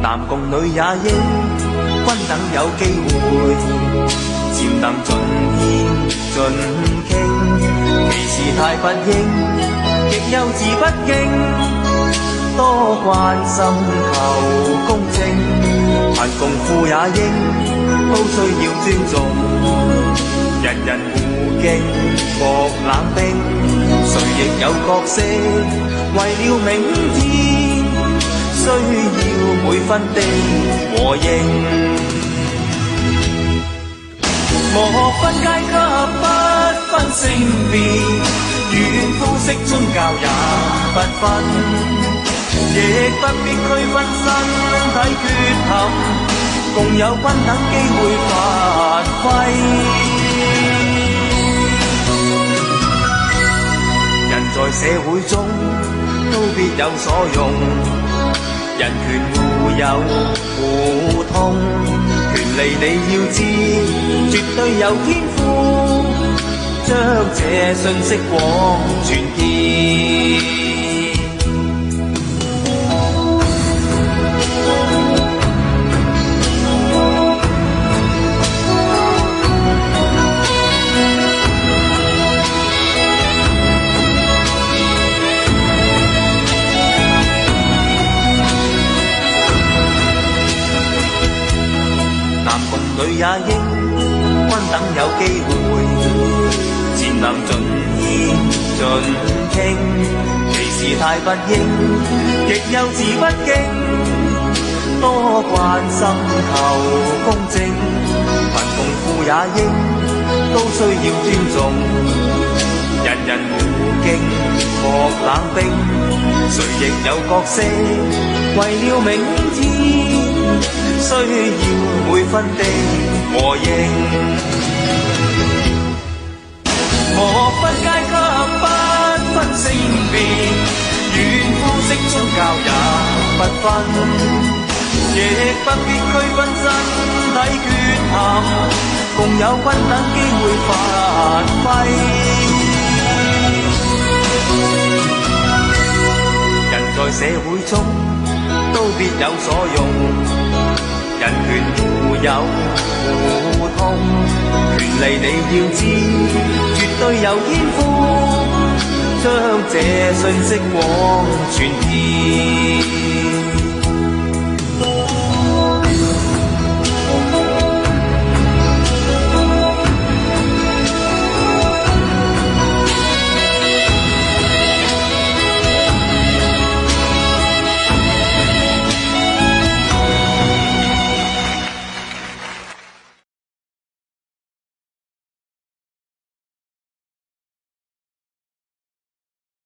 男共女也應，均等有機會，漸能盡獻盡傾。其時太不應，極幼稚不敬，多關心求公正。貧共富也應，都需要尊重，人人互敬莫冷冰。誰亦有角色，為了明天，需要每分的和應。莫分階級，不分性別，與膚色宗教也不分，亦不必區分身體缺陷，共有均等機會發揮。人在社會中都必有所用，人權互有互通，權利你要知，絕對有天賦，將這信息廣傳見。女也應，均等有機會，漸能盡獻盡傾。其時太不應，極幼稚不敬，多關心求公正。貧共富也應，都需要尊重，人人互敬莫冷冰。誰亦有角色，為了明天，需要每分的和應。莫分階級，不分性別，與膚色宗教也不分，亦不必區分身體缺陷，共有均等機會發揮。人在社會中都必有所用，人權互有互通，權利你要知，絕對有天賦，將這信息廣傳遍。